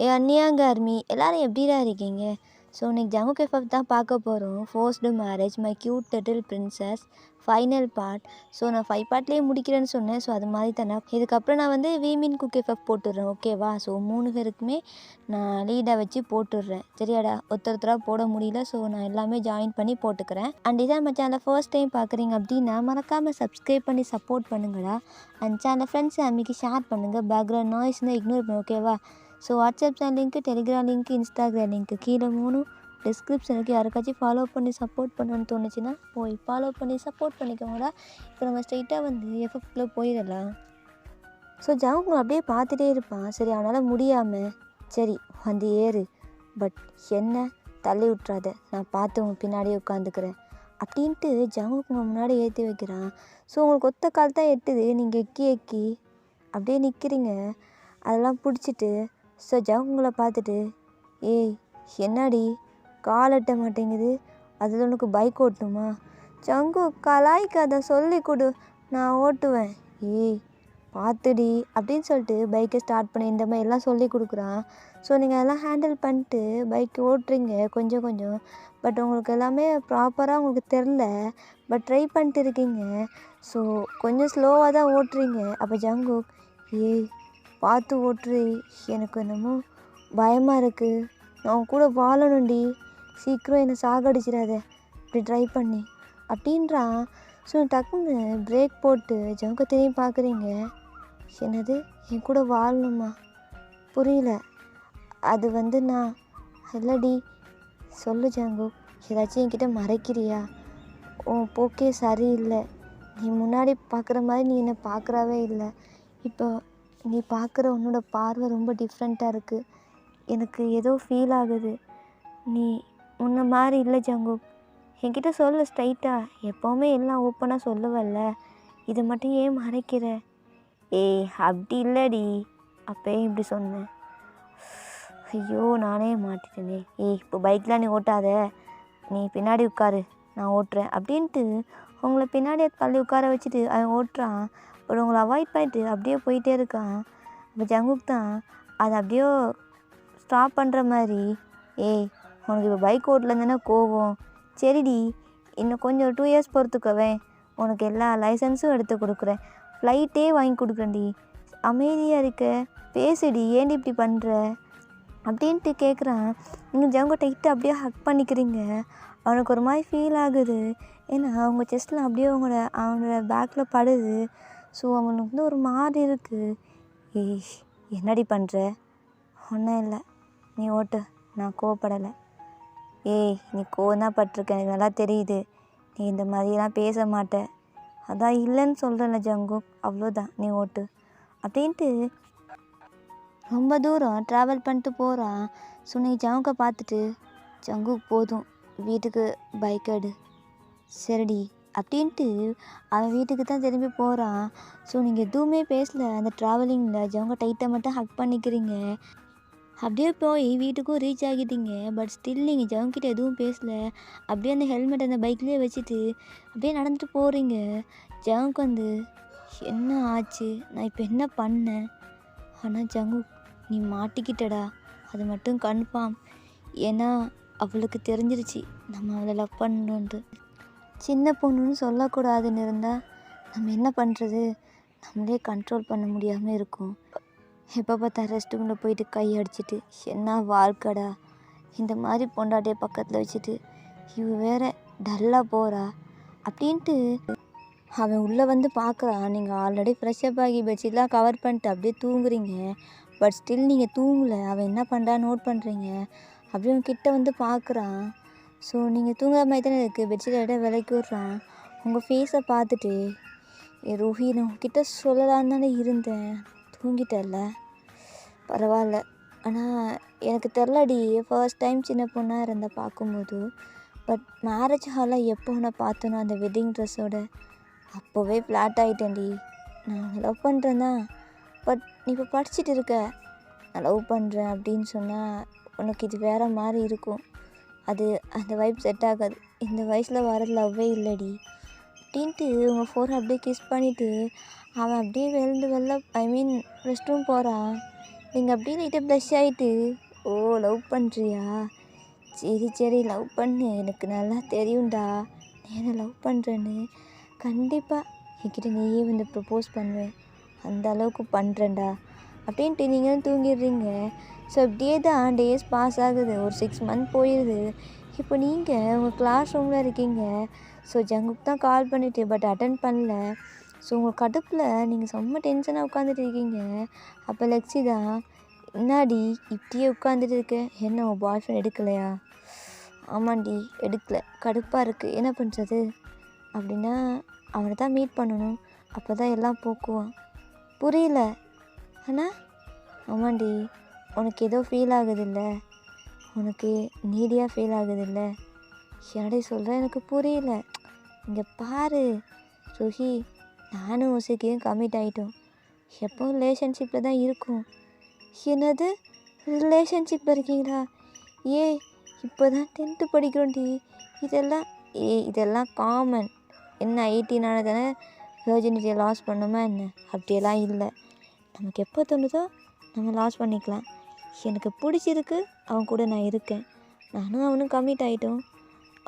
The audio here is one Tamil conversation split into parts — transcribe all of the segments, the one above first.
ஏ அன்னியாங்க ஆர்மி எல்லாரும் எப்படிடா இருக்கீங்க? ஸோ இன்னைக்கு ஜங்குக் எஃப்எஃப் தான் பார்க்க போகிறோம். Forced marriage my cute little princess final part. So நான் 5 பார்ட்லேயே முடிக்கிறேன்னு சொன்னேன். ஸோ அது மாதிரி தானே இதுக்கப்புறம் நான் வந்து வீமின் குக் எஃப்எஃப் போட்டுடுறேன். ஓகேவா? ஸோ 3 பேருக்குமே நான் லீடாக வச்சு போட்டுடுறேன். சரியாடா? ஒருத்தராக போட முடியல. ஸோ நான் எல்லாமே ஜாயின் பண்ணி போட்டுக்கிறேன். அண்ட் இதான் நம்ம சேனலை ஃபர்ஸ்ட் டைம் பார்க்குறீங்க அப்படின்னா மறக்காமல் சப்ஸ்கிரைப் பண்ணி சப்போர்ட் பண்ணுங்கடா. அண்ட் சேனல் ஃப்ரெண்ட்ஸ் அன்றைக்கி ஷேர் பண்ணுங்கள். பேக்ரவுண்ட் நாய்ஸ்னால் இக்னோர் பண்ணு. ஓகேவா? So WhatsApp channel link, Telegram link, Instagram link கீழே 3 டிஸ்கிரிப்ஷனுக்கு யாருக்காச்சும் ஃபாலோ பண்ணி சப்போர்ட் பண்ணணும்னு தோணுச்சுன்னா போய் ஃபாலோ பண்ணி சப்போர்ட் பண்ணிக்கோங்கடா. இப்போ நம்ம ஸ்ட்ரைட்டாக வந்து எஃப்எஃப்ல போயிடலாம். ஸோ ஜவுங்க அப்படியே பார்த்துட்டே இருப்பான். சரி அவனால் முடியாமல் சரி வந்து ஏறு, பட் என்ன தள்ளி விட்றாத, நான் பார்த்து உங்கள் பின்னாடியே உட்காந்துக்கிறேன் அப்படின்ட்டு ஜவுக்கு உங்கள் முன்னாடி ஏற்றி வைக்கிறான். ஸோ உங்களுக்கு ஒத்த கால் தான் எட்டுது, நீங்கள் எக்கி அப்படியே நிற்கிறீங்க. அதெல்லாம் பிடிச்சிட்டு ஸோ ஜவுங்களை பார்த்துட்டு ஏய் என்னடி கால் எட்ட மாட்டேங்குது, அதில் உனக்கு பைக் ஓட்டணுமா? ஜங்கு கலாய்க்காத, சொல்லி கொடு, நான் ஓட்டுவேன். ஏய் பார்த்துடி அப்படின்னு சொல்லிட்டு பைக்கை ஸ்டார்ட் பண்ணி இந்த மாதிரி எல்லாம் சொல்லி கொடுக்குறான். ஸோ நீங்கள் அதெல்லாம் ஹேண்டில் பண்ணிட்டு பைக் ஓட்டுறீங்க கொஞ்சம் கொஞ்சம். பட் உங்களுக்கு எல்லாமே ப்ராப்பராக உங்களுக்கு தெரில, பட் ட்ரை பண்ணிட்டு இருக்கீங்க. ஸோ கொஞ்சம் ஸ்லோவாக தான் ஓட்டுறீங்க. அப்போ ஜங்கு ஏய் பார்த்து ஓட்டுரு, எனக்கு என்னமோ பயமாக இருக்குது, நான் கூட வாழணும்டி, சீக்கிரம் என்னை சாகடிச்சிடாத இப்படி ட்ரை பண்ணி அப்படின்றான். ஸோ டக்குன்னு பிரேக் போட்டு ஜவுக்க திரும்பி பார்க்குறீங்க. என்னது என் கூட வாழணுமா? புரியல. அது வந்து நான் இல்லடி. சொல்லு ஜங்கு, ஏதாச்சும் என்கிட்ட மறைக்கிறியா? உன் போக்கே சரியில்லை. நீ முன்னாடி பார்க்குற மாதிரி நீ என்னை பார்க்குறவே இல்லை. இப்போ நீ பார்க்குற உன்னோட பார்வை ரொம்ப டிஃப்ரெண்ட்டாக இருக்குது. எனக்கு ஏதோ ஃபீல் ஆகுது. நீ முன்ன மாதிரி இல்லை ஜங்கு. என்கிட்ட சொல்லு ஸ்ட்ரைட்டாக, எப்போவுமே எல்லாம் ஓப்பனாக சொல்லுவல்ல, இதை மட்டும் ஏன் மறைக்கிற? ஏய் அப்படி இல்லடி, அப்போயே இப்படி சொன்னேன். ஐயோ நானே மாட்டிட்டேனே. ஏய் இப்போ பைக்கெலாம் நீ ஓட்டாத, நீ பின்னாடி உட்காரு, நான் ஓட்டுறேன் அப்படின்ட்டு உங்களை பின்னாடியே தள்ளி உட்கார வச்சுட்டு அவன் ஓட்டுறான். ஒரு உங்களை அவாய்ட் பண்ணிட்டு அப்படியே போயிட்டே இருக்கான். இப்போ ஜங்குக் தான் அதை அப்படியே ஸ்டாப் பண்ணுற மாதிரி, ஏய் உனக்கு இப்போ பைக் ஓட்டலன்னு கோவம், சரிடி இன்னும் கொஞ்சம் 2 இயர்ஸ் பொறுத்துக்கவேன், உனக்கு எல்லா லைசன்ஸும் எடுத்து கொடுக்குறேன், ஃப்ளைட்டே வாங்கி கொடுக்குறேன்டி, அமைதியாக இருக்க, பேசுடி, ஏன்டி இப்படி பண்ணுற அப்படின்ட்டு கேட்குறான். நீங்கள் ஜவுங்க டைட்டு அப்படியே ஹக் பண்ணிக்கிறீங்க. அவனுக்கு ஒரு மாதிரி ஃபீல் ஆகுது. ஏன்னா அவங்க செஸ்ட்டில் அப்படியே அவனோட பேக்கில் படுது. ஸோ அவனுக்கு வந்து ஒரு மாதிரி இருக்குது. ஏய் என்னடி பண்ணுற? ஒன்றும் இல்லை, நீ ஓட்டு, நான் கோவப்படலை. ஏய் நீ கோவம் பட்டிருக்க, எனக்கு நல்லா தெரியுது, நீ இந்த மாதிரிலாம் பேச மாட்ட, அதான் இல்லைன்னு சொல்கிறேன்ல ஜங்கு, அவ்வளோதான், நீ ஓட்டு அப்படின்ட்டு ரொம்ப தூரம் ட்ராவல் பண்ணிட்டு போகிறான். ஸோ நீ ஜங்குக்கை பார்த்துட்டு ஜங்கு போதும் வீட்டுக்கு பைக் எடு, சரிடி அப்படின்ட்டு அவன் வீட்டுக்கு தான் திரும்பி போகிறான். ஸோ நீங்கள் எதுவுமே பேசலை அந்த ட்ராவலிங்கில். ஜவுங்க டைட்டை மட்டும் ஹக் பண்ணிக்கிறீங்க. அப்படியே போய் வீட்டுக்கும் ரீச் ஆகிட்டீங்க. பட் ஸ்டில் நீங்கள் ஜவுங்கிட்ட எதுவும் பேசலை. அப்படியே அந்த ஹெல்மெட் அந்த பைக்லேயே வச்சுட்டு அப்படியே நடந்துட்டு போகிறீங்க. ஜவுக்கு வந்து என்ன ஆச்சு, நான் இப்போ என்ன பண்ணேன்? ஆனால் ஜங்கு நீ மாட்டிக்கிட்டடா, அது மட்டும் கன்ஃபார்ம். ஏன்னா அவளுக்கு தெரிஞ்சிருச்சு நம்ம அவளை லவ் பண்ணணுன்ட்டு. சின்ன பொண்ணுன்னு சொல்லக்கூடாதுன்னு இருந்தால் நம்ம என்ன பண்ணுறது, நம்மளே கண்ட்ரோல் பண்ண முடியாமல் இருக்கும். எப்போ பார்த்தா ரெஸ்ட் ரூமில் போயிட்டு கை அடிச்சிட்டு என்ன வாழ்க்கடா, இந்த மாதிரி பொண்டாட்டியை பக்கத்தில் வச்சுட்டு இவ வேற டல்லாக போகிறா அப்படின்ட்டு அவன் உள்ளே வந்து பார்க்குறான். நீங்கள் ஆல்ரெடி ஃப்ரெஷ்அப் ஆகி பெட்ஷீட்லாம் கவர் பண்ணிட்டு அப்படியே தூங்குறீங்க. பட் ஸ்டில் நீங்கள் தூங்கலை. அவன் என்ன பண்ணுறான்னு நோட் பண்ணுறீங்க. அப்படியே அவன் கிட்ட வந்து பார்க்குறான். ஸோ நீங்கள் தூங்குற மாதிரி தானே இருக்குது. பெட்ஷீட் எடுத்து விலைக்கு விட்றான். உங்கள் ஃபேஸை பார்த்துட்டு ரோஹி நான் உங்ககிட்ட சொல்லலான்னு தானே இருந்தேன், தூங்கிட்டல, பரவாயில்ல. ஆனால் எனக்கு தெரிலடி, ஃபர்ஸ்ட் டைம் சின்ன பொண்ணாக இருந்த பார்க்கும்போது. பட் மேரேஜ் ஹாலில் எப்போ உன்னை பார்த்தனோ அந்த வெட்டிங் ட்ரெஸ்ஸோட அப்போவே ஃப்ளாட் ஆகிட்டேன்டி. நான் லவ் பண்ணுறேன் தான், பட் நீ இப்போ படிச்சுட்டு இருக்க, நான் லவ் பண்ணுறேன் அப்படின்னு சொன்னால் உனக்கு இது வேறு மாதிரி இருக்கும். அது அந்த வைப் செட் ஆகாது. இந்த வயசில் வர லவ்வே இல்லைடி அப்படின்ட்டு உங்கள் ஃபோரை அப்படியே கிஸ் பண்ணிவிட்டு அவன் அப்படியே வெளில ரெஸ்ட் ரூம் போகிறான். நீங்கள் அப்படியே லைட்டாக ப்ளஷ் ஆகிட்டு, ஓ லவ் பண்ணுறியா, சரி சரி லவ் பண்ணு, எனக்கு நல்லா தெரியும்டா நீ என்ன லவ் பண்ணுறேன்னு, கண்டிப்பாக என்கிட்ட நீயே வந்து ப்ரப்போஸ் பண்ணுவேன், அந்த அளவுக்கு பண்ணுறேன்டா அப்படின்ட்டு நீங்களும் தூங்கிடுறீங்க. ஸோ இப்படியே தான் டேஸ் பாஸ் ஆகுது. ஒரு 6 மந்த் போயிடுது. இப்போ நீங்கள் உங்கள் கிளாஸ் ரூமில் இருக்கீங்க. ஸோ ஜங்குக்கு தான் கால் பண்ணிவிட்டு பட் அட்டன் பண்ணல. ஸோ உங்கள் கடுப்பில் நீங்கள் செம்ம டென்ஷனாக உட்காந்துட்டு இருக்கீங்க. அப்போ லெக்ஸி தான், என்னாடி இப்படியே உட்காந்துட்டு இருக்க, என்ன உன் பாய் ஃப்ரெண்ட் எடுக்கலையா? ஆமாண்டி எடுக்கலை, கடுப்பாக இருக்குது, என்ன பண்ணுறது அப்படின்னா, அவனை தான் மீட் பண்ணணும், அப்போ தான் எல்லாம் போக்குவான். புரியல. ஆனால் ஆமாண்டி, உனக்கு ஏதோ ஃபீல் ஆகுதில்ல, உனக்கு நீடியாக ஃபீல் ஆகுதில்ல, என்னடி சொல்கிறேன் எனக்கு புரியல. இங்கே பாரு ருஹி, நானும் உசுக்கையும் கமிட் ஆகிட்டோம், எப்போவும் ரிலேஷன்ஷிப்பில் தான் இருக்கும். என்னது ரிலேஷன்ஷிப்பில் இருக்கீங்களா? இப்போ தான் 10th படிக்கிறோண்டி, இதெல்லாம் காமன். என்ன 18 ஆனால் தானே வெர்ஜினிட்டியை லாஸ் பண்ணோமா என்ன? அப்படியெல்லாம் இல்லை, நமக்கு எப்போ தோணுதோ நம்ம லாஸ் பண்ணிக்கலாம். எனக்கு பிடிச்சிருக்கு, அவன் கூட நான் இருக்கேன், நானும் அவனும் கமிட் ஆகிட்டோம்.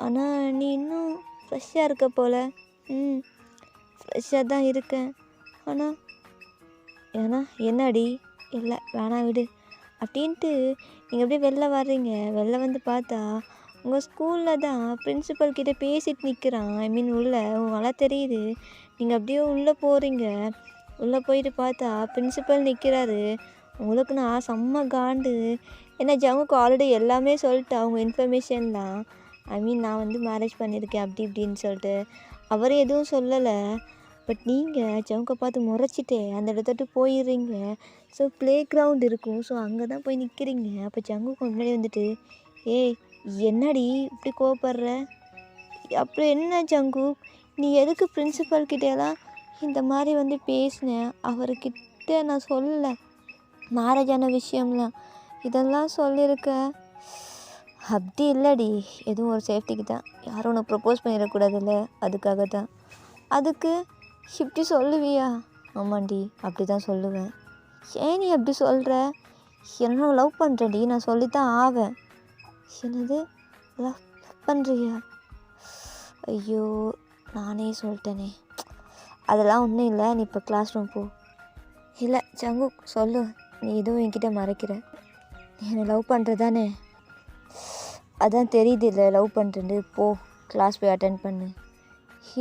ஆனால் நீ இன்னும் ஃப்ரெஷ்ஷாக இருக்க போல். ஃப்ரெஷ்ஷாக தான் இருக்கேன். ஏன்னா என்னடி? இல்லை வேணாம் விடு அப்படின்ட்டு நீங்கள் அப்படியே வெளில வர்றீங்க. வெளில வந்து பார்த்தா உங்கள் ஸ்கூலில் தான் பிரின்சிபல் கிட்டே பேசிட்டு நிற்கிறான். ஐ மீன் உள்ளே உங்களால் தெரியுது. நீங்கள் அப்படியே உள்ளே போகிறீங்க. உள்ளே போயிட்டு பார்த்தா பிரின்சிபல் நிற்கிறாரு. உங்களுக்கு நான் செம்ம காண்டு. ஏன்னா ஜங்குக்கு ஆல்ரெடி எல்லாமே சொல்லிட்டு அவங்க இன்ஃபர்மேஷன்லாம், ஐ மீன் நான் வந்து மேரேஜ் பண்ணியிருக்கேன் அப்படி இப்படின்னு சொல்லிட்டு அவர் எதுவும் சொல்லலை. பட் நீங்கள் ஜங்குக்கை பார்த்து முறைச்சிட்டே அந்த இடத்துட்டு போயிடுறீங்க. ஸோ ப்ளே கிரவுண்ட் இருக்கும், ஸோ அங்கே தான் போய் நிற்கிறீங்க. அப்போ ஜங்குக்கு முன்னாடி வந்துட்டு, என்னடி இப்படி கோவப்படுற? அப்புறம் என்ன ஜங்கு, நீ எதுக்கு பிரின்சிபல் கிட்டேலாம் இந்த மாதிரி வந்து பேசினேன்? அவர்கிட்ட நான் சொல்லலை மேரேஜான விஷயம்லாம், இதெல்லாம் சொல்லியிருக்க. அப்படி இல்லைடி, எதுவும் ஒரு சேஃப்டிக்கு தான், யாரும் உனக்கு ப்ரப்போஸ் பண்ணிடக்கூடாதுல்ல, அதுக்காக தான். அதுக்கு இப்படி சொல்லுவியா? ஆமாண்டி அப்படி தான் சொல்லுவேன். ஏன் நீ அப்படி சொல்கிற? என்ன லவ் பண்ணுறேன்டி, நான் சொல்லித்தான் ஆவேன். என்னது லவ் பண்ணுறியா? ஐயோ நானே சொல்லிட்டேனே. அதெல்லாம் ஒன்றும் இல்லை, நீ இப்போ கிளாஸ் ரூம் போ. இல்லை ஜங்கு சொல்லு, நீ எதுவும் என்கிட்ட மறைக்கிற. நீ என்னை லவ் பண்ணுறதானே? அதான் தெரியுது இல்லை லவ் பண்ணுறேன்னு. போ கிளாஸ் போய் அட்டென்ட் பண்ணு.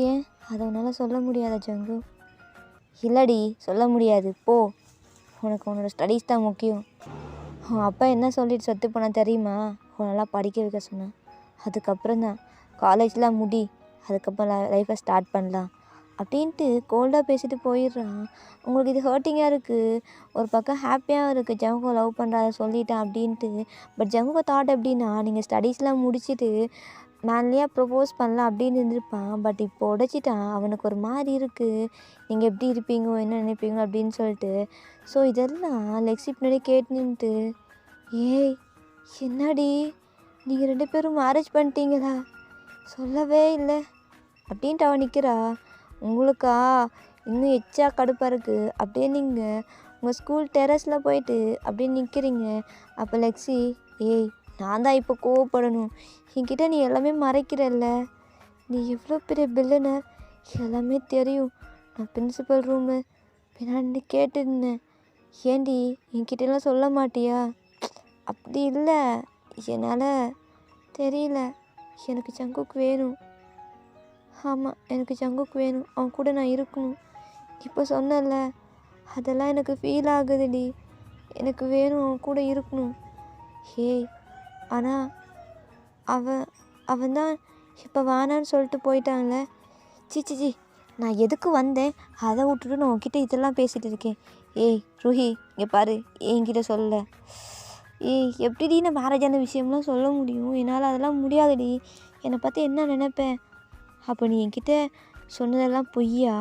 ஏன் அதை உன்னால் சொல்ல முடியாதா ஜங்கு? இல்லடி சொல்ல முடியாது, போ. உனக்கு உன்னோட ஸ்டடீஸ் தான் முக்கியம். உன் அப்பா என்ன சொல்லிட்டு செத்து போனால் தெரியுமா? உன்னெல்லாம் படிக்க வைக்க சொன்னேன். அதுக்கப்புறம் தான் காலேஜ்லாம் முடி, அதுக்கப்புறம் லைஃப்பை ஸ்டார்ட் பண்ணலாம் அப்படின்ட்டு கோல்டாக பேசிட்டு போயிடுறான். உங்களுக்கு இது ஹர்ட்டிங்காக இருக்குது, ஒரு பக்கம் ஹாப்பியாகவும் இருக்குது. ஜங்குவை லவ் பண்ணுறாத சொல்லிட்டேன் அப்படின்ட்டு. பட் ஜங்குவை தாட் எப்படின்னா, நீங்கள் ஸ்டடீஸ்லாம் முடிச்சுட்டு மேன்லியாக ப்ரப்போஸ் பண்ணலாம் அப்படின்னு இருந்திருப்பான். பட் இப்போ உடைச்சிட்டான். அவனுக்கு ஒரு மாதிரி இருக்குது, நீங்கள் எப்படி இருப்பீங்கோ என்ன நினைப்பீங்களோ அப்படின்னு சொல்லிட்டு. ஸோ இதெல்லாம் லெக்ஸி பின்னாடி கேட்டு நின்றுட்டு, என்னடி நீங்கள் 2 பேரும் மேரேஜ் பண்ணிட்டீங்களா? சொல்லவே இல்லை அப்படின்ட்டு அவன் நிற்கிறா. உங்களுக்கா இன்னும் எச்சா கடுப்பாக இருக்குது. அப்படியே நீங்கள் உங்கள் ஸ்கூல் டெரஸில் போயிட்டு அப்படியே நிற்கிறீங்க. அப்போ லெக்ஸி, நான் தான் இப்போ கோவப்படணும், என்கிட்ட நீ எல்லாமே மறைக்கிறல்ல, நீ எவ்வளோ பெரிய பில்லுனர் எல்லாமே தெரியும். நான் பிரின்சிபல் ரூமு பின்னாடி கேட்டுருந்தேன், ஏண்டி என்கிட்டலாம் சொல்ல மாட்டியா? அப்படி இல்லை, என்னால் தெரியல, எனக்கு ஜங்குக்கு வேணும். ஆமாம் எனக்கு ஜங்குக்கு வேணும், அவன் கூட நான் இருக்கணும். இப்போ சொன்னல, அதெல்லாம் எனக்கு ஃபீல் ஆகுதுடி, எனக்கு வேணும், அவன் கூட இருக்கணும். ஆனால் அவன் தான் இப்போ வேணான்னு சொல்லிட்டு போயிட்டான்ல. சிச்சி, நான் எதுக்கு வந்தேன் அதை விட்டுட்டு நான் உன்கிட்ட இதெல்லாம் பேசிகிட்டு இருக்கேன். ருஹி இங்கே பாரு, என்கிட்ட சொல்ல. எப்படிடி நான் மேரேஜான விஷயம்லாம் சொல்ல முடியும்? என்னால் அதெல்லாம் முடியாதுடி. என்னை பார்த்து என்ன நினைப்பேன்? அப்போ நீ என்கிட்ட சொன்னதெல்லாம் பொய்யா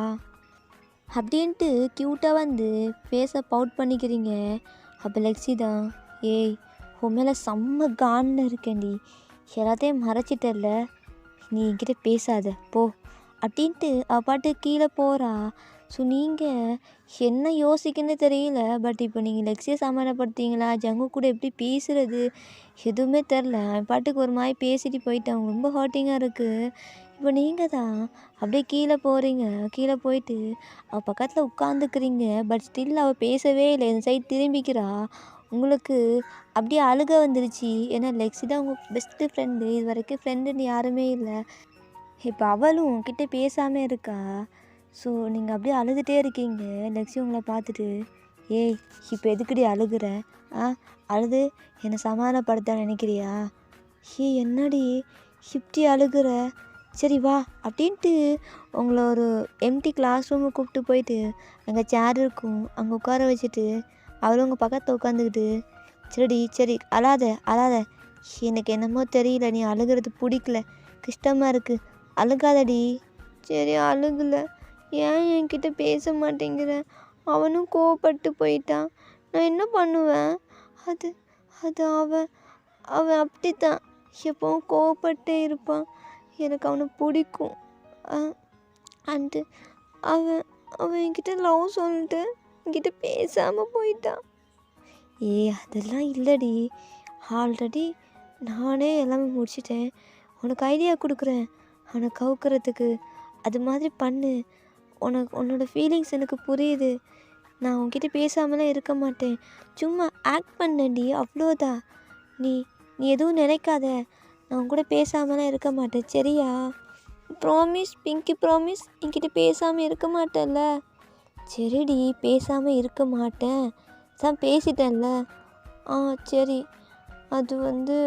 அப்படின்ட்டு க்யூட்டாக வந்து ஃபேஸை பவுட் பண்ணிக்கிறீங்க. அப்போ லெக்ஸி தான், உன் மேலே செம்ம கான்னு இருக்கேன்டி, எல்லாத்தையும் மறைச்சிட்டல, நீ என்கிட்ட பேசாத போ அப்படின்ட்டு அவள் பாட்டு கீழே போகிறா. ஸோ நீங்கள் என்ன யோசிக்குன்னு தெரியல. பட் இப்போ நீங்கள் லெக்ஸியை சமாதானப்படுத்துவீங்களா? ஜங்கு கூட எப்படி பேசுறது? எதுவுமே தெரில. அவன் பாட்டுக்கு ஒரு மாதிரி பேசிட்டு போயிட்டான். ரொம்ப ஹர்ட்டிங்காக இருக்குது. இப்போ நீங்கள் தான் அப்படியே கீழே போகிறீங்க. கீழே போயிட்டு அவள் பக்கத்தில் உட்காந்துக்கிறீங்க. பட் ஸ்டில் அவள் பேசவே இல்லை. இந்த சைடு திரும்பிக்கிறா. உங்களுக்கு அப்படியே அழுக வந்துருச்சு. ஏன்னா லெக்ஸி தான் உங்கள் பெஸ்ட்டு ஃப்ரெண்டு. இது வரைக்கும் ஃப்ரெண்டுன்னு யாருமே இல்லை. இப்போ அவளும் உங்ககிட்ட பேசாமல் இருக்கா. ஸோ நீங்கள் அப்படியே அழுதுகிட்டே இருக்கீங்க. லெக்ஸி உங்களை பார்த்துட்டு, ஏய் இப்போ எதுக்குடி அழுகுற? அழுது என்னை சமாதானப்படுத்த நினைக்கிறியா? என்னடி இப்படி அழுகுற? சரி வா அப்படின்ட்டு உங்களை ஒரு எம்டி கிளாஸ் ரூமை கூப்பிட்டு போயிட்டு அங்கே சேர் இருக்கும், அங்கே உட்கார வச்சுட்டு அவளும் உங்கள் பக்கத்தில் உட்காந்துக்கிட்டு, சரிடி சரி அழாத அழாத, எனக்கு என்னமோ தெரியல, நீ அழுகிறது பிடிக்கல, கஷ்டமாக இருக்குது, அழுகாதடி. சரி அழுகலை. ஏன் என்கிட்ட பேச மாட்டேங்கிற? அவனும் கோவப்பட்டு போயிட்டான். நான் என்ன பண்ணுவேன்? அது அது அவன் அவன் அப்படித்தான், எப்பவும் கோவப்பட்டே இருப்பான். எனக்கு அவனை பிடிக்கும். அண்டு அவன் அவன் என்கிட்ட லவ் சொல்லிட்டு என்கிட்ட பேசாமல் போயிட்டான். அதெல்லாம் இல்லடி, ஆல்ரெடி நானே எல்லாமே முடிச்சிட்டேன். உனக்கு ஐடியா கொடுக்குறேன் அவனை கவுக்கிறதுக்கு. அது மாதிரி பண்ணு. உன்னோட ஃபீலிங்ஸ் எனக்கு புரியுது. நான் உன்கிட்ட பேசாமலாம் இருக்க மாட்டேன். சும்மா ஆக்ட் பண்ணடி, அவ்வளோதான். நீ நீ எதுவும் நினைக்காத. நான் உன் கூட பேசாமலாம் இருக்க மாட்டேன், சரியா? Promise Pinki, promise. என்கிட்ட பேசாமல் இருக்க மாட்டேன்ல? சரிடி பேசாமல் இருக்க மாட்டேன் தான் பேசிட்டேன்ல. சரி. அது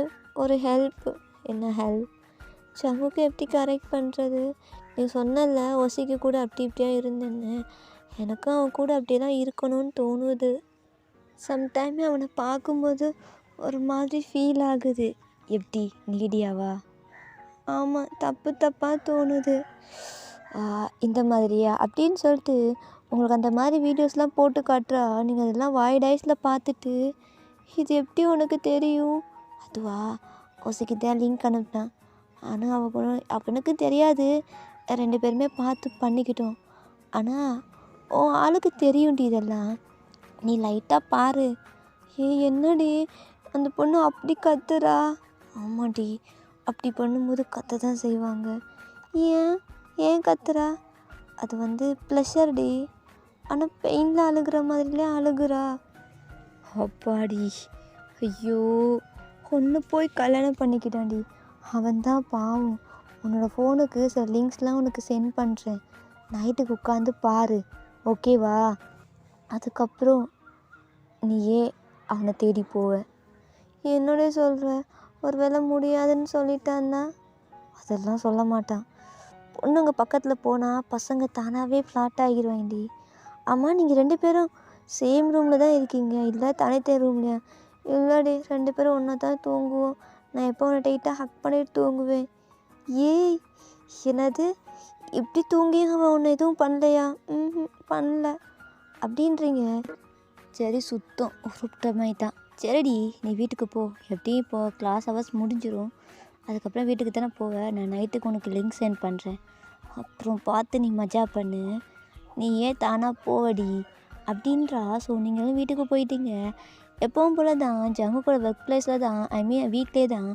ஒரு ஹெல்ப். என்ன ஹெல்ப்? ஜங்குக்கு எப்படி கரெக்ட் பண்ணுறது? நீ சொன்னல ஒசிக்கு கூட அப்படி இப்படியா இருந்தேன்னு. எனக்கும் அவன் கூட அப்படியே தான் இருக்கணும்னு தோணுது. சம்டைம் அவனை பார்க்கும்போது ஒரு மாதிரி ஃபீல் ஆகுது. எப்படி நீடியாவா? ஆமாம், தப்பாக தோணுது. இந்த மாதிரியா அப்படின்னு சொல்லிட்டு உங்களுக்கு அந்த மாதிரி வீடியோஸ்லாம் போட்டு காட்டுறா. நீங்கள் அதெல்லாம் வாய்ட் ஐஸில் பார்த்துட்டு, இது எப்படி உனக்கு தெரியும்? அதுவா, ஒசிக்கு தான் லிங்க் அனுப்பிட்டான். ஆனால் அவனுக்கு தெரியாது. 2 பேருமே பார்த்து பண்ணிக்கிட்டோம். ஆனால் ஆளுக்கு தெரியும்டி இதெல்லாம். நீ லைட்டாக பாரு. என்னடி அந்த பொண்ணு அப்படி கத்துறா? ஆமாடி, அப்படி பண்ணும்போது கத்த தான் செய்வாங்க. ஏன் கத்துறா? அது ப்ளஷர்டி. ஆனால் பெயினில் அழுகிற மாதிரிலாம் அழுகுறா. அப்பாடி, ஐயோ, ஒன்று போய் கல்யாணம் பண்ணிக்கிட்டான்டி. அவன் தான் பாவம். உன்னோட ஃபோனுக்கு சில லிங்க்ஸ்லாம் உனக்கு சென்ட் பண்ணுறேன். நைட்டுக்கு உட்காந்து பாரு, ஓகேவா? அதுக்கப்புறம் நீயே அவனை தேடி போவ. என்னோட சொல்கிற? ஒரு வேளை முடியாதுன்னு சொல்லிட்டான்னா? அதெல்லாம் சொல்ல மாட்டான். பொண்ணுங்க பக்கத்தில் போனால் பசங்க தானாகவே ஃப்ளாட் ஆகிடுவாண்டி. ஆமாம், நீங்கள் 2 பேரும் சேம் ரூமில் தான் இருக்கீங்க, இல்லை தனித்தனி ரூம்லையா? இல்லைடி, 2 பேரும் ஒன்றா தான் தூங்குவோம். நான் எப்போ உன்னை டைட்டாக ஹக் பண்ணிட்டு தூங்குவேன். என்னது, இப்படி தூங்கியும் அவன் உன்னை எதுவும் பண்ணலையா? பண்ணல அப்படின்றீங்க? சரி, சுத்தம் உருப்பிட்ட தான். சரிடி, நீ வீட்டுக்கு போ. எப்படியும் இப்போது கிளாஸ் ஹவர்ஸ் முடிஞ்சிடும். அதுக்கப்புறம் வீட்டுக்கு தானே போவேன். நான் நைட்டுக்கு உனக்கு லிங்க் சென்ட் பண்ணுறேன். அப்புறம் பார்த்து நீ மஜா பண்ணு. நீ ஏன் தானாக போவடி அப்படின்றா. ஸோ நீங்களும் வீட்டுக்கு போயிட்டீங்க. எப்பவும் போல தான் ஜங்கு கூட ஒர்க் பிளேஸில் தான், வீட்டிலே தான்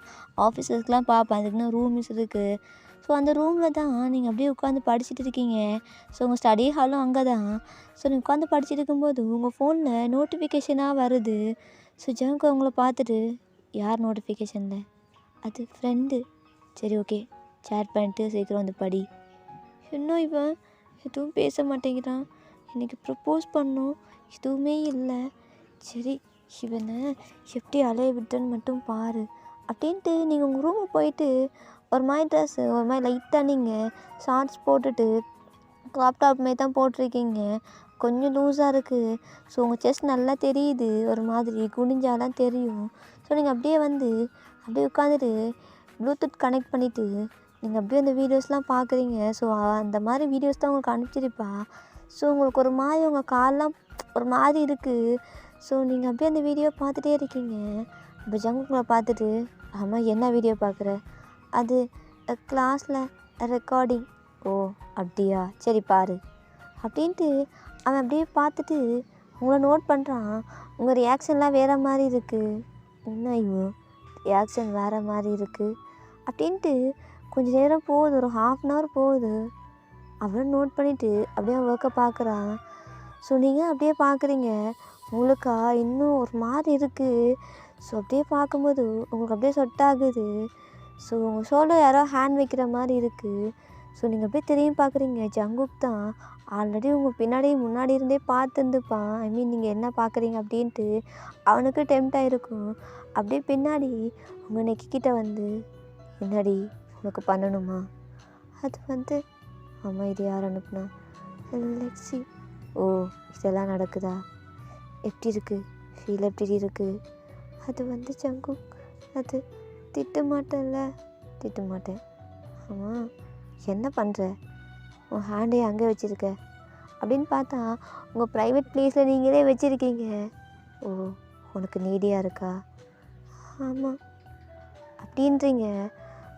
ஆஃபீஸர்ஸ்க்கெலாம் பார்ப்பேன். அதுக்குன்னு ரூம்ஸ் இருக்குது. ஸோ அந்த ரூமில் தான் நீங்கள் அப்படியே உட்காந்து படிச்சுட்டு இருக்கீங்க. ஸோ உங்கள் ஸ்டடி ஹாலும் அங்கே தான். ஸோ நீங்கள் உட்காந்து படிச்சுட்டு இருக்கும்போது உங்கள் ஃபோனில் நோட்டிஃபிகேஷனாக வருது. ஸோ ஜங்கு அவங்கள பார்த்துட்டு, யார் நோட்டிஃபிகேஷனில்? அது ஃப்ரெண்டு. சரி ஓகே, சேட் பண்ணிட்டு சீக்கிரம் படி. இன்னும் இவன் எதுவும் பேச மாட்டேங்கிறான். இன்றைக்கி ப்ரப்போஸ் பண்ணோம், எதுவுமே இல்லை. சரி, இவனை எப்படி அலைய விட்டேன்னு மட்டும் பாரு அப்படின்ட்டு நீங்கள் உங்கள் ரூமுக்கு போயிட்டு ஒரு மாதிரி ட்ரெஸ்ஸு ஒரு மாதிரி லைட்டாக நீங்கள் ஷார்ட்ஸ் போட்டுட்டு க்ராப் டாப் மாரி தான் போட்டிருக்கீங்க. கொஞ்சம் லூஸாக இருக்குது. ஸோ உங்கள் செஸ்ட் நல்லா தெரியுது, ஒரு மாதிரி குனிஞ்சாலாம் தெரியும். ஸோ நீங்கள் அப்படியே உட்காந்துட்டு ப்ளூடூத் கனெக்ட் பண்ணிவிட்டு நீங்கள் அப்படியே அந்த வீடியோஸ்லாம் பார்க்குறீங்க. ஸோ அந்த மாதிரி வீடியோஸ் தான் உங்களுக்கு அனுப்பிச்சிருப்பா. ஸோ உங்களுக்கு ஒரு மாதிரி உங்கள் கால்லாம் ஒரு மாதிரி இருக்குது. ஸோ நீங்கள் அப்படியே அந்த வீடியோ பார்த்துட்டே இருக்கீங்க. இப்போ ஜங்குங்களை பார்த்துட்டு, ஆமாம் என்ன வீடியோ பார்க்குற? அது கிளாஸில் ரெக்கார்டிங். ஓ அப்படியா, சரி பாரு அப்படின்ட்டு அவன் அப்படியே பார்த்துட்டு உங்களை நோட் பண்ணுறான். உங்கள் ரியாக்ஷன்லாம் வேறு மாதிரி இருக்குது. என்ன ஐயோ ரியாக்ஷன் வேறு மாதிரி இருக்குது அப்படின்ட்டு கொஞ்சம் நேரம் போகுது, ஒரு 1/2 போகுது. அவளும் நோட் பண்ணிவிட்டு அப்படியே ஒர்க்கை பார்க்குறான். ஸோ நீங்கள் அப்படியே பார்க்குறீங்க, உங்களுக்கா இன்னும் ஒரு மாதிரி இருக்குது. ஸோ அப்படியே பார்க்கும்போது உங்களுக்கு அப்படியே சொட் ஆகுது. ஸோ உங்கள் ஷோல்டர் யாரோ ஹேண்ட் வைக்கிற மாதிரி இருக்குது. ஸோ நீங்கள் அப்படியே திரும்பி பார்க்குறீங்க, ஜங்குக் தான் ஆல்ரெடி உங்கள் பின்னாடி முன்னாடி இருந்தே பார்த்துருந்துப்பான். ஐ மீன் நீங்கள் என்ன பார்க்குறீங்க அப்படின்ட்டு அவனுக்கு டெம்ட் ஆகிருக்கும். அப்படியே பின்னாடி உங்கள் நெக்கிட்ட வந்து, என்னடி உனக்கு பண்ணணுமா? அது வந்து ஆமாம், இது யார் அனுப்புனா? லெக்ஸி. ஓ இதெல்லாம் நடக்குதா? எப்படி இருக்குது? ஃபீல் எப்படி இருக்குது? அது வந்து ஜங்குக், அது திட்ட மாட்டேன்ல. திட்ட மாட்டேன். ஆமாம் என்ன பண்ணுற? உன் ஹேண்டே அங்கே வச்சுருக்க அப்படின்னு பார்த்தா உங்கள் ப்ரைவேட் ப்ளேஸில் நீங்களே வச்சுருக்கீங்க. ஓ உனக்கு நீடியாக இருக்கா? ஆமாம் அப்படின்றீங்க.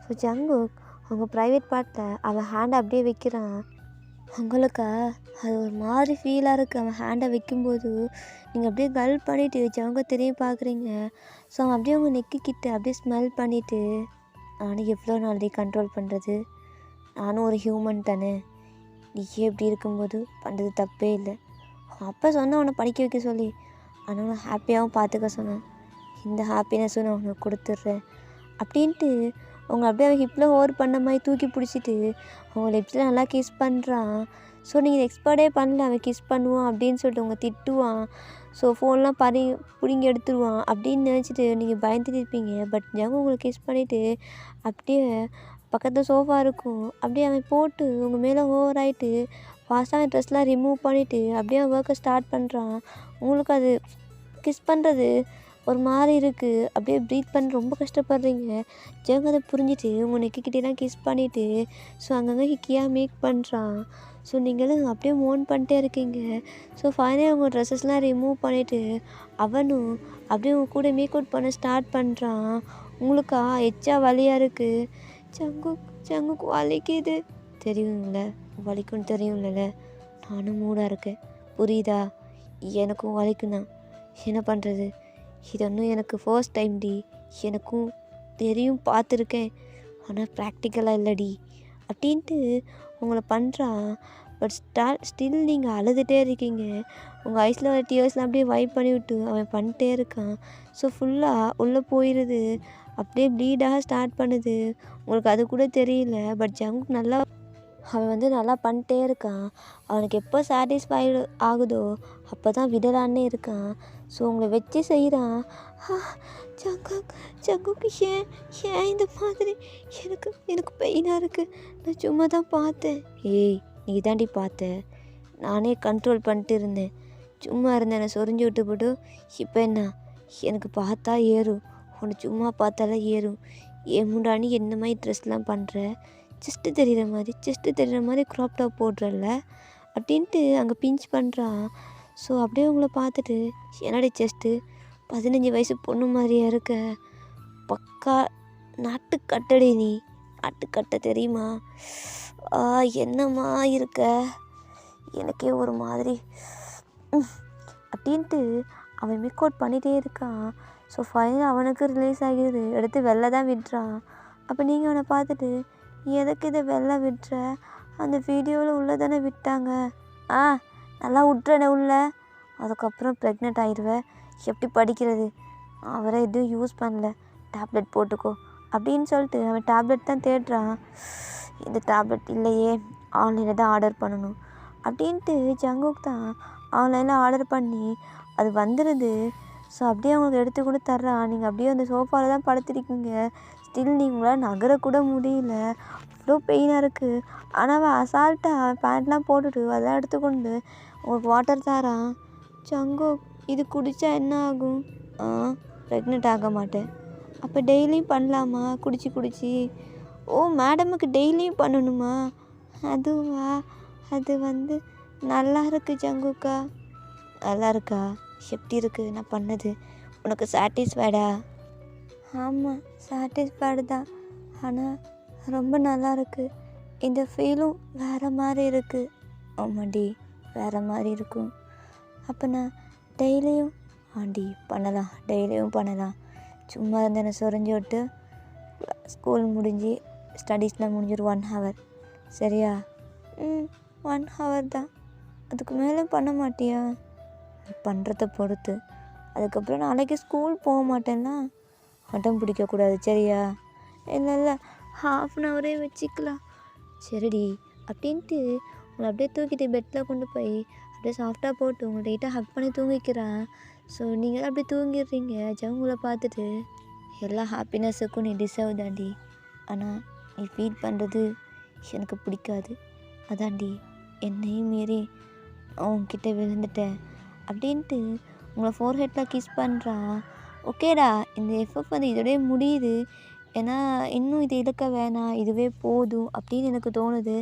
ஸோ ஜங்குக் உங்கள் ப்ரைவேட் பார்ட்டில் அவன் ஹேண்டை அப்படியே வைக்கிறான். உங்களுக்கா அது ஒரு மாதிரி ஃபீலாக இருக்குது. அவன் ஹேண்டை வைக்கும்போது நீங்கள் அப்படியே கல் பண்ணிவிட்டு ஜங்க திரும்பி பார்க்குறீங்க. ஸோ அவன் அப்படியே உங்கள் நெக்கிட்ட அப்படியே ஸ்மெல் பண்ணிவிட்டு, நானும் எவ்வளோ நாளைக்கு கண்ட்ரோல் பண்ணுறது, நானும் ஒரு ஹியூமன் தானே, நீயே எப்படி இருக்கும்போது பண்ணுறது தப்பே இல்லை. அப்போ சொன்னேன் உன்னை படிக்க வைக்க சொல்லி, ஆனால் ஹாப்பியாகவும் பார்த்துக்க சொன்னேன். இந்த ஹாப்பினஸும் நான் உனக்கு கொடுத்துட்றேன் அப்படின்ட்டு உங்களை அப்படியே அவன் ஹிப்பில் ஹோர் பண்ண மாதிரி தூக்கி பிடிச்சிட்டு உங்கள் லிப்ஸில் நல்லா கிஸ் பண்ணுறான். ஸோ நீங்கள் எக்ஸ்பர்ட்டே பண்ணல, அவன் கிஸ் பண்ணுவான் அப்படின்னு சொல்லிட்டு உங்களை திட்டுவான். ஸோ ஃபோன்லாம் பிடுங்கி எடுத்துருவான் அப்படின்னு நினச்சிட்டு நீங்கள் பயந்துட்டு இருப்பீங்க. பட் ஜங்கு உங்களை கிஸ் பண்ணிவிட்டு அப்படியே பக்கத்தில் சோஃபா இருக்கும், அப்படியே அவன் போட்டு உங்கள் மேலே ஓவர் ஆகிட்டு ஃபாஸ்ட்டாக ட்ரெஸ்லாம் ரிமூவ் பண்ணிவிட்டு அப்படியே ஒர்க்கை ஸ்டார்ட் பண்ணுறான். உங்களுக்கு அது கிஸ் பண்ணுறது ஒரு மாதிரி இருக்குது, அப்படியே ப்ரீத் பண்ண ரொம்ப கஷ்டப்படுறீங்க. ஜங்க அதை புரிஞ்சுட்டு உங்கள் நெக்கிட்டேலாம் கிஸ் பண்ணிவிட்டு ஸோ அங்கங்கே ஹிக்கியாக மேக் பண்ணுறான். ஸோ நீங்களும் அப்படியே மோன் பண்ணிட்டே இருக்கீங்க. ஸோ ஃபைனலாக உங்கள் ட்ரெஸ்ஸஸ்லாம் ரிமூவ் பண்ணிவிட்டு அவனும் அப்படியே உங்கள் கூட மேக் அவுட் பண்ண ஸ்டார்ட் பண்ணுறான். உங்களுக்கா எச்சா வலியாக இருக்குது. ஜங்குக்கு வலிக்குது தெரியும்ல, வலிக்குன்னு தெரியும்ல, நானும் மூடாக இருக்கேன் புரியுதா? எனக்கும் வலிக்குண்ணா, என்ன பண்ணுறது? இது ஒன்றும் எனக்கு ஃபர்ஸ்ட் டைம் டி, எனக்கும் தெரியும் பார்த்துருக்கேன், ஆனால் ப்ராக்டிக்கலாக இல்லைடி அப்படின்ட்டு உங்களை பண்ணுறான். பட் ஸ்டில் நீங்கள் அழுதுகிட்டே இருக்கீங்க. உங்கள் ஐஸில் வர டியர்ஸ்லாம் அப்படியே வைப் பண்ணி விட்டு அவன் பண்ணிட்டே இருக்கான். ஸோ ஃபுல்லாக உள்ளே போயிடுது, அப்படியே ப்ளீடாக ஸ்டார்ட் பண்ணுது. உங்களுக்கு அது கூட தெரியல. பட் ஜங்க் நல்லா அவன் வந்து நல்லா பண்ணிட்டே இருக்கான். அவனுக்கு எப்போ சாட்டிஸ்ஃபைடு ஆகுதோ அப்போ தான் விடலான்னே இருக்கான். ஸோ உங்களை வச்சு செய்கிறான். ஜங்குக்கு ஏன் ஏன் இந்த மாதிரி எனக்கு பெயினாக இருக்குது, நான் சும்மா தான் பார்த்தேன். ஏய் நீ தாண்டி பார்த்த, நானே கண்ட்ரோல் பண்ணிட்டு இருந்தேன், சும்மா இருந்தேன், என்னை சொரிஞ்சு விட்டு போட்டு. இப்போ என்ன எனக்கு பார்த்தா ஏறும், உன்னை சும்மா பார்த்தாலே ஏறும். ஏன் முன்னாடி என்ன மாதிரி ட்ரெஸ்லாம் பண்ணுற, செஸ்ட்டு தெரிகிற மாதிரி க்ராப் டாப் போடுறல்ல அப்படின்ட்டு அங்கே பிஞ்ச் பண்ணுறான். ஸோ அப்படியே உங்களை பார்த்துட்டு, என்னடி செஸ்ட்டு 15 வயசு பொண்ணு மாதிரியா இருக்க, பக்கா நாட்டுக்கட்டடி, நீ நாட்டுக்கட்டை தெரியுமா? என்னம்மா இருக்க, எனக்கே ஒரு மாதிரி அப்படின்ட்டு அவன் மேக் அவுட் பண்ணிகிட்டே இருக்கான். ஸோ ஃபைனலாக அவனுக்கு ரிலீஸ் ஆகிடுது, எடுத்து வெளில தான் விட்டுறான். அப்போ நீங்கள் அவனை பார்த்துட்டு, எதுக்கு இதை வெளில விட்டுற, அந்த வீடியோவில் உள்ளே தானே விட்டாங்க, நல்லா விட்டுறேனே உள்ள, அதுக்கப்புறம் ப்ரெக்னென்ட் ஆகிடுவேன், எப்படி படிக்கிறது, நான் வேறு எதுவும் யூஸ் பண்ணல, டேப்லெட் போட்டுக்கோ அப்படின்னு சொல்லிட்டு அவன் டேப்லெட் தான் தேடுறான். இந்த டேப்லெட் இல்லையே, ஆன்லைனில் தான் ஆர்டர் பண்ணணும் அப்படின்ட்டு ஜங்குக் தான் ஆன்லைனில் ஆர்டர் பண்ணி அது வந்துடுது. ஸோ அப்படியே அவங்களுக்கு எடுத்து கூட தர்றான். நீங்கள் அப்படியே அந்த சோஃபாவில் தான் படுத்திருக்கீங்க. ஸ்டில் நீங்களால் நகரக்கூட முடியல, அவ்வளோ பெயினாக இருக்குது. ஆனால் அவன் அசால்ட்டாக பேண்ட்லாம் போட்டுட்டு அதெல்லாம் எடுத்துக்கொண்டு உங்களுக்கு வாட்டர் தரான். ஜங்குக் இது குடித்தா என்ன ஆகும்? ப்ரெக்னென்ட் ஆக மாட்டேன். அப்போ டெய்லியும் பண்ணலாமா குடிச்சு? ஓ மேடமுக்கு டெய்லியும் பண்ணணுமா? அதுவா, அது வந்து நல்லா இருக்குது ஜங்குக்கா. நல்லா இருக்கா? எப்படி இருக்குது நான் பண்ணது, உனக்கு சாட்டிஸ்ஃபைடா? ஆமாம் சாட்டிஸ்ஃபைடு தான், ஆனால் ரொம்ப நல்லா இருக்குது, இந்த ஃபீலும் வேறு மாதிரி இருக்குது. ஆமாடி வேறு மாதிரி இருக்கும். அப்போ நான் டெய்லியும் ஆண்டி பண்ணலாம், டெய்லியும் பண்ணலாம். சும்மா இருந்து என்னை சொரிஞ்சு விட்டு ஸ்கூல் முடிஞ்சு ஸ்டடீஸ்லாம் முடிஞ்சிடும் 1 ஹவர். சரியா? 1 ஹவர் தான். அதுக்கு மேலே பண்ண மாட்டியா? பண்ணுறத பொறுத்து. அதுக்கப்புறம் நாளைக்கு ஸ்கூல் போக மாட்டேன்னா அடம் பிடிக்கக்கூடாது. சரியா? இல்லை இல்லை, 1/2 ஹவரே வச்சுக்கலாம். சரிடி அப்படின்ட்டு உங்களை அப்படியே தூக்கிட்டு பெட்டில் கொண்டு போய் அப்படியே சாஃப்டாக போட்டு உங்களை லைட்டாக ஹக் பண்ணி தூங்கிக்கிறான். ஸோ நீங்களும் அப்படியே தூங்கிடுறீங்க. ஜவுங்களை பார்த்துட்டு எல்லா ஹாப்பினஸுக்கும் நீ டிசர்வ் தாண்டி. ஆனால் நீ ஃபீல் பண்ணுறது எனக்கு பிடிக்காது. அதாண்டி என்னையும் மீறி உன்கிட்ட விழுந்துட்டேன் அப்படின்ட்டு உங்களை ஃபோர்ஹெட்டில் கிஸ் பண்ணுறான். ஓகேடா, இந்த எஃப்எஃப் வந்து இதோடய முடியுது. ஏன்னா இன்னும் இது இழுக்க வேணாம், இதுவே போதும் அப்படின்னு எனக்கு தோணுது.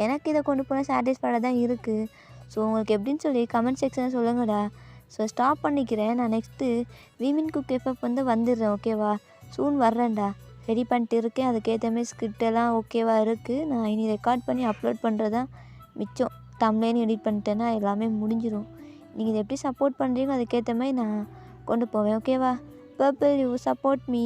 எனக்கு இதை கொண்டு போனால் சாட்டிஸ்ஃபைடாக தான் இருக்குது. ஸோ உங்களுக்கு எப்படின்னு சொல்லி கமெண்ட் செக்ஷனில் சொல்லுங்கடா. ஸோ ஸ்டாப் பண்ணிக்கிறேன். நான் நெக்ஸ்ட்டு வீமின் குக் எஃப்எஃப் வந்து வந்துடுறேன். ஓகேவா? சூன் வர்றேன்டா. ரெடி பண்ணிட்டு இருக்கேன். அதுக்கேற்ற மாதிரி ஸ்கிரிப்டெல்லாம் ஓகேவா இருக்குது. நான் இனி ரெக்கார்ட் பண்ணி அப்லோட் பண்ணுறதான் மிச்சம். தம்ப்நெயில் எடிட் பண்ணிட்டேன்னா எல்லாமே முடிஞ்சிடும். நீங்கள் இதை எப்படி சப்போர்ட் பண்ணுறீங்களோ அதுக்கேற்ற மாதிரி நான் கொண்டு போவேன். ஓகேவா? Purple, you support me.